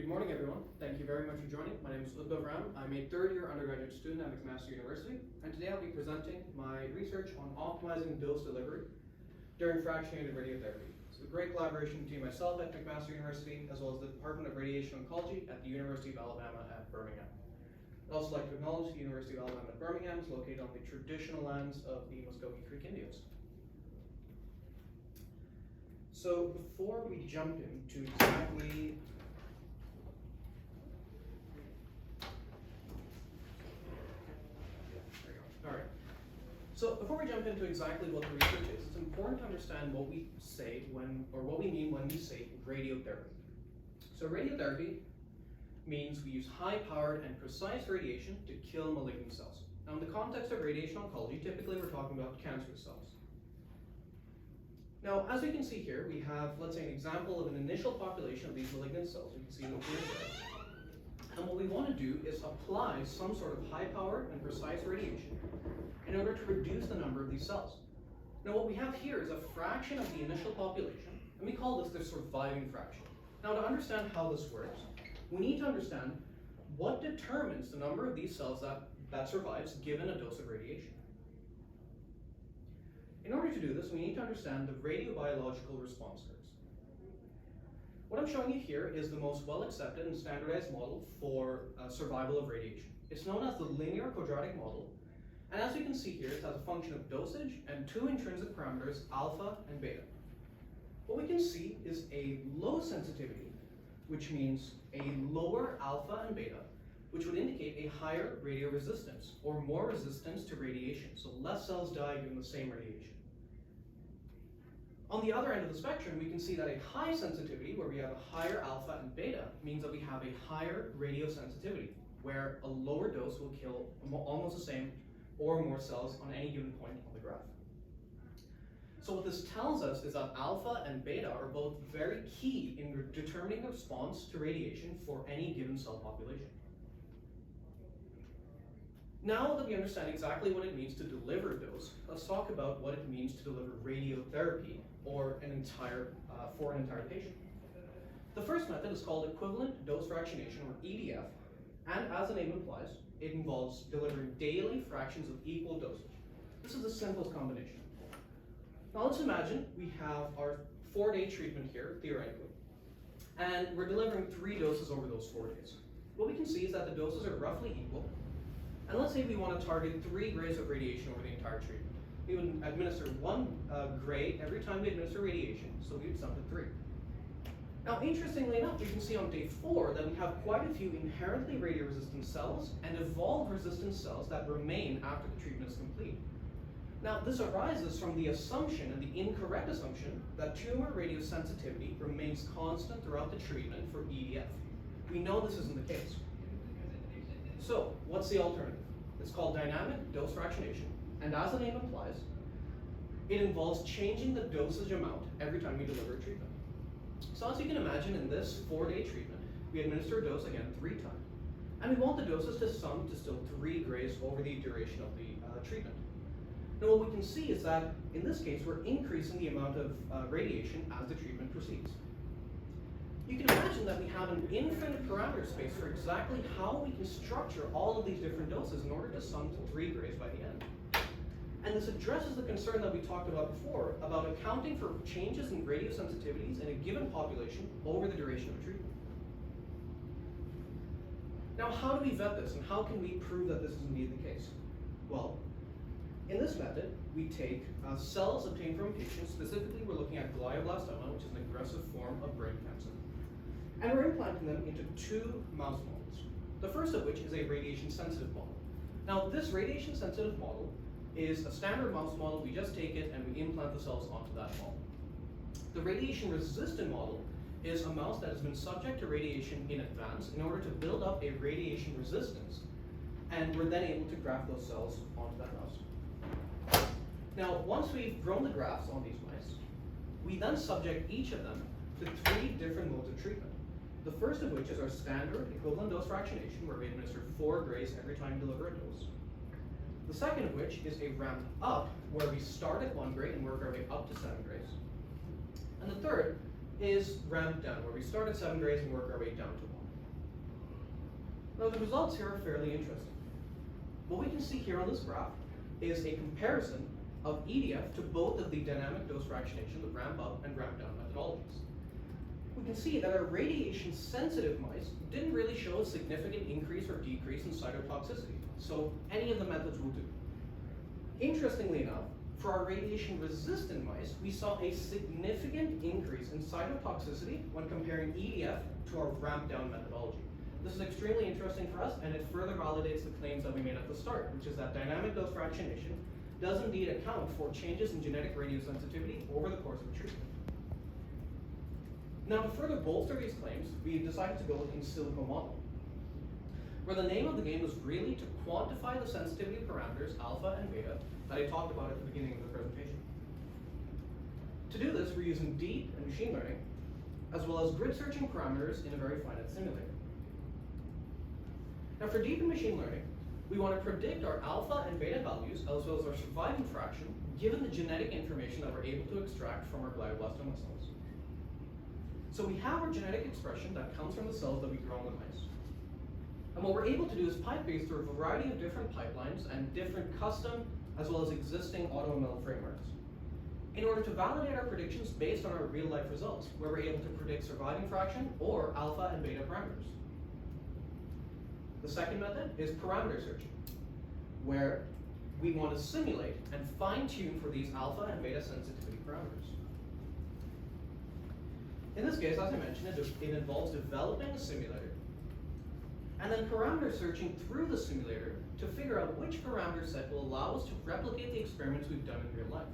Good morning, everyone. Thank you very much for joining. My name is Udbhav. I'm a third-year undergraduate student at McMaster University, and today I'll be presenting my research on optimizing dose delivery during fractionated radiotherapy. It's a great collaboration between myself at McMaster University, as well as the Department of Radiation Oncology at the University of Alabama at Birmingham. I'd also like to acknowledge the University of Alabama at Birmingham is located on the traditional lands of the Muskogee Creek Indians. So before we jump into exactly what the research is, it's important to understand what we say what we mean when we say radiotherapy. So radiotherapy means we use high-powered and precise radiation to kill malignant cells. Now, in the context of radiation oncology, typically we're talking about cancerous cells. Now, as we can see here, we have, let's say, an example of an initial population of these malignant cells. You can see them here. And what we want to do is apply some sort of high-powered and precise radiation in order to reduce the number of these cells. Now, what we have here is a fraction of the initial population, and we call this the surviving fraction. Now, to understand how this works, we need to understand what determines the number of these cells that survives given a dose of radiation. In order to do this, we need to understand the radiobiological response curves. What I'm showing you here is the most well-accepted and standardized model for survival of radiation. It's known as the linear quadratic model, and as you can see here, it has a function of dosage and two intrinsic parameters, alpha and beta. What we can see is a low sensitivity, which means a lower alpha and beta, which would indicate a higher radioresistance, or more resistance to radiation, so less cells die given the same radiation. On the other end of the spectrum, we can see that a high sensitivity, where we have a higher alpha and beta, means that we have a higher radiosensitivity, where a lower dose will kill almost the same or more cells on any given point on the graph. So what this tells us is that alpha and beta are both very key in determining the response to radiation for any given cell population. Now that we understand exactly what it means to deliver a dose, let's talk about what it means to deliver radiotherapy for an entire patient. The first method is called equivalent dose fractionation, or EDF, and as the name implies, it involves delivering daily fractions of equal dosage. This is the simplest combination. Now let's imagine we have our 4-day treatment here, theoretically, and we're delivering 3 doses over those 4 days. What we can see is that the doses are roughly equal, and let's say we want to target 3 grays of radiation over the entire treatment. We would administer 1 gray every time we administer radiation, so we would sum to 3. Now, interestingly enough, we can see on day 4 that we have quite a few inherently radioresistant cells and evolved resistant cells that remain after the treatment is complete. Now, this arises from the assumption, and the incorrect assumption, that tumor radiosensitivity remains constant throughout the treatment for EDF. We know this isn't the case. So, what's the alternative? It's called dynamic dose fractionation, and as the name implies, it involves changing the dosage amount every time we deliver a treatment. So as you can imagine, in this 4-day treatment, we administer a dose again 3 times, and we want the doses to sum to still 3 grays over the duration of the treatment. Now, what we can see is that in this case, we're increasing the amount of radiation as the treatment proceeds. You can imagine that we have an infinite parameter space for exactly how we can structure all of these different doses in order to sum to 3 grays by the end. And this addresses the concern that we talked about before about accounting for changes in radiosensitivities in a given population over the duration of a treatment. Now, how do we vet this, and how can we prove that this is indeed the case? Well, in this method, we take cells obtained from patients. Specifically, we're looking at glioblastoma, which is an aggressive form of brain cancer. And we're implanting them into 2 mouse models. The first of which is a radiation-sensitive model. Now, this radiation-sensitive model is a standard mouse model. We just take it and we implant the cells onto that model. The radiation-resistant model is a mouse that has been subject to radiation in advance in order to build up a radiation resistance, and we're then able to graft those cells onto that mouse. Now, once we've grown the grafts on these mice, we then subject each of them to 3 different modes of treatment. The first of which is our standard equivalent dose fractionation, where we administer 4 grays every time we deliver a dose. The second of which is a ramp up, where we start at 1 gray and work our way up to 7 grays. And the third is ramp down, where we start at 7 grays and work our way down to 1. Now the results here are fairly interesting. What we can see here on this graph is a comparison of EDF to both of the dynamic dose fractionation, the ramp up and ramp down methodologies. We can see that our radiation sensitive mice didn't really show a significant increase or decrease in cytotoxicity, so any of the methods will do. Interestingly enough, for our radiation resistant mice, we saw a significant increase in cytotoxicity when comparing EDF to our ramp down methodology. This is extremely interesting for us, and it further validates the claims that we made at the start, which is that dynamic dose fractionation does indeed account for changes in genetic radiosensitivity over the course of treatment. Now, to further bolster these claims, we decided to go with in silico model, where the name of the game was really to quantify the sensitivity parameters alpha and beta that I talked about at the beginning of the presentation. To do this, we're using deep and machine learning, as well as grid searching parameters in a very finite simulator. Now, for deep and machine learning, we want to predict our alpha and beta values, as well as our survivin fraction, given the genetic information that we're able to extract from our glioblastoma cells. So we have our genetic expression that comes from the cells that we grow in the mice. And what we're able to do is pipe base through a variety of different pipelines and different custom as well as existing AutoML frameworks in order to validate our predictions based on our real life results, where we're able to predict survivin fraction or alpha and beta parameters. The second method is parameter searching, where we want to simulate and fine-tune for these alpha and beta sensitivity parameters. In this case, as I mentioned, it involves developing a simulator and then parameter searching through the simulator to figure out which parameter set will allow us to replicate the experiments we've done in real life.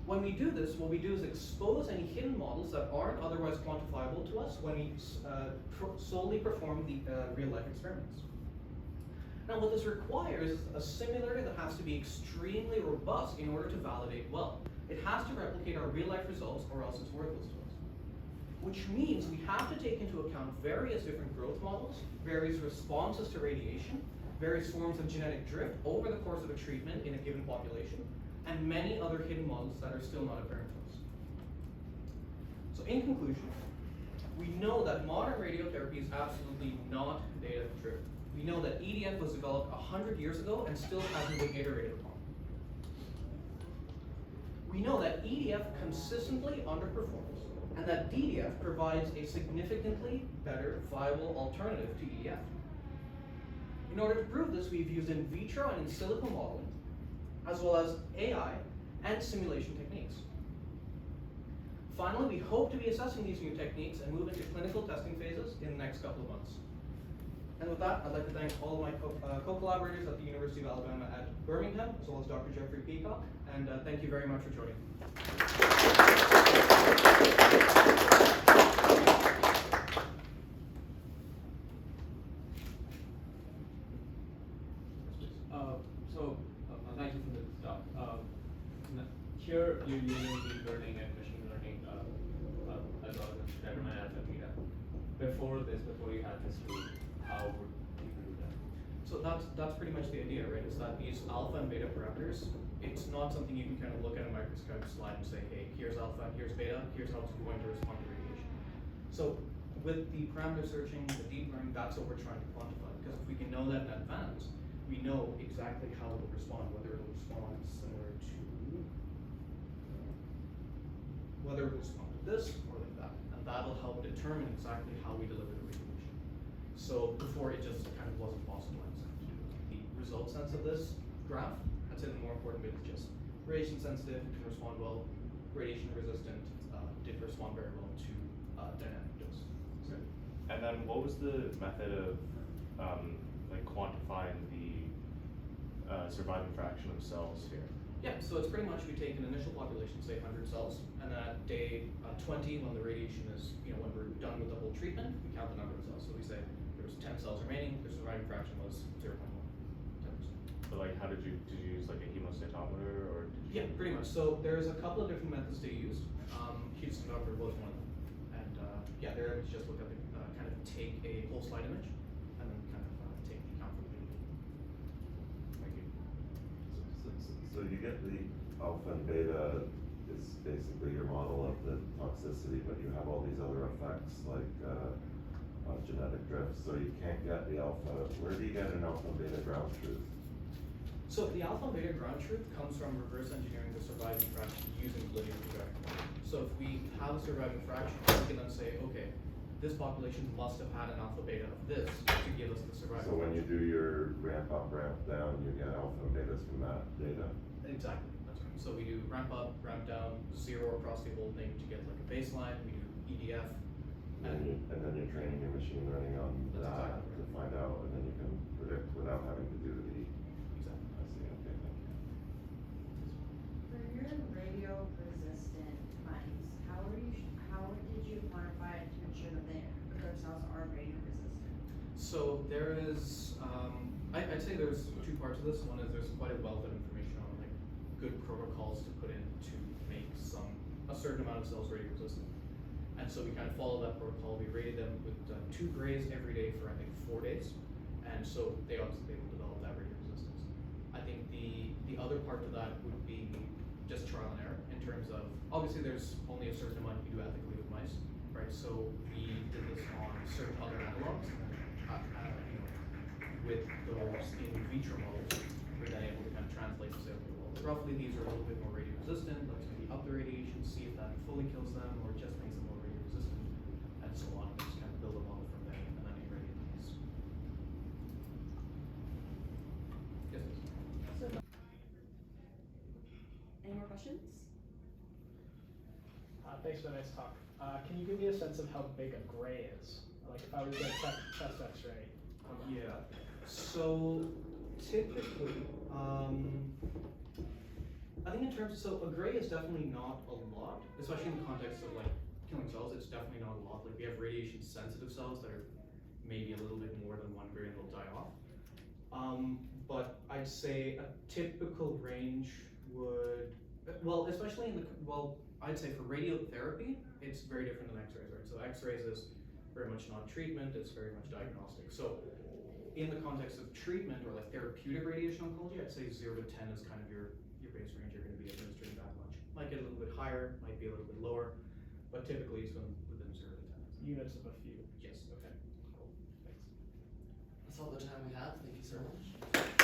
When we do this, what we do is expose any hidden models that aren't otherwise quantifiable to us when we solely perform the real life experiments. Now, what this requires is a simulator that has to be extremely robust in order to validate well. It has to replicate our real life results or else it's worthless to us. Which means we have to take into account various different growth models, various responses to radiation, various forms of genetic drift over the course of a treatment in a given population, and many other hidden models that are still not apparent to us. So in conclusion, we know that modern radiotherapy is absolutely not data-driven. We know that EDF was developed 100 years ago and still hasn't been iterated upon. We know that EDF consistently underperforms, and that DDF provides a significantly better viable alternative to EDF. In order to prove this, we've used in vitro and in silico modeling, as well as AI and simulation techniques. Finally, we hope to be assessing these new techniques and move into clinical testing phases in the next couple of months. And with that, I'd like to thank all of my co-collaborators at the University of Alabama at Birmingham, as well as Dr. Jeffrey Peacock, and thank you very much for joining. Thank you for the talk. Here you're using deep learning and machine learning algorithms to determine alpha beta. Before you had this tool, how would people do that? So that's pretty much the idea, right? Is that these alpha and beta parameters, it's not something you can kind of look at a microscope slide and say, hey, here's alpha, here's beta, here's how it's going to respond to radiation. So with the parameter searching, the deep learning, that's what we're trying to quantify. Because if we can know that in advance, we know exactly how it will respond, whether it will respond similar to this or like that. And that'll help determine exactly how we deliver the radiation. So before it just kind of wasn't possible. The result sense of this graph, I'd say the more important bit is just radiation sensitive, can respond well, radiation resistant, did respond very well to dynamic dose. So, and then what was the method of like quantifying the survivin fraction of cells here? Yeah, so it's pretty much we take an initial population, say 100 cells, and then at day 20, when the radiation is, when we're done with the whole treatment, we count the number of cells. So we say there was 10 cells remaining, the survivin fraction was 0.1, 10%. But like, how did you use like a hemocytometer or? Yeah, pretty much. So there's a couple of different methods they used. Hemocytometer was one of them, and yeah, they're able to just look at the kind of take a whole slide image, and then kind of take the count from the video. Thank you. So you get the alpha and beta is basically your model of the toxicity, but you have all these other effects like genetic drift, so you can't get the alpha. Where do you get an alpha and beta ground truth? So the alpha and beta ground truth comes from reverse engineering the surviving fraction using linear trajectory. So if we have a surviving fraction, we can then say, okay, this population must have had an alpha beta of this to give us the surviving So when you fraction. do your ramp up, ramp down, you get alpha and betas from that data. Exactly, that's right. So we do ramp up, ramp down, zero across the whole thing to get like a baseline. We do EDF. And then you're training your machine learning on That's that exactly to right. find out, and then you can predict without having to do the. Exactly. I see. Okay, thank you. For your radio resistant mice, how did you quantify it to ensure that their cells are radio resistant? So there is, I'd say there's two parts of this. One is there's quite a wealth of information on like good protocols to put in to make a certain amount of cells radio resistant. And so we kind of followed that protocol. We rated them with 2 grays every day for I think 4 days. And so they will develop that radio resistance. I think the other part to that would be just trial and error in terms of, obviously there's only a certain amount you do ethically with mice, right? So we did this on certain other analogs, with those in vitro models, we're then able to kind of translate and say, okay, well, roughly these are a little bit more radio resistant, let's maybe up the radiation, see if that fully kills them or just makes them more radio resistant, and so on, and just kind of build a model from there, and then integrate these. Yes, please. Any more questions? Thanks for the nice talk. Can you give me a sense of how big a gray is? Like if I was to get a chest X-ray. Yeah. So typically, I think in terms of, so a gray is definitely not a lot, especially in the context of like killing cells. It's definitely not a lot. Like we have radiation sensitive cells that are maybe a little bit more than 1 gray and they'll die off. But I'd say a typical range would, well, especially in the, well, I'd say for radiotherapy, it's very different than X-rays, right? So X-rays is very much not treatment, it's very much diagnostic. So in the context of treatment or like therapeutic radiation oncology, I'd say 0 to 10 is kind of your base range you're going to be administering that much. Might get a little bit higher, might be a little bit lower, but typically it's within 0 to 10. Units of a few. Yes. Okay, cool, thanks. That's all the time we have. Thank you so much.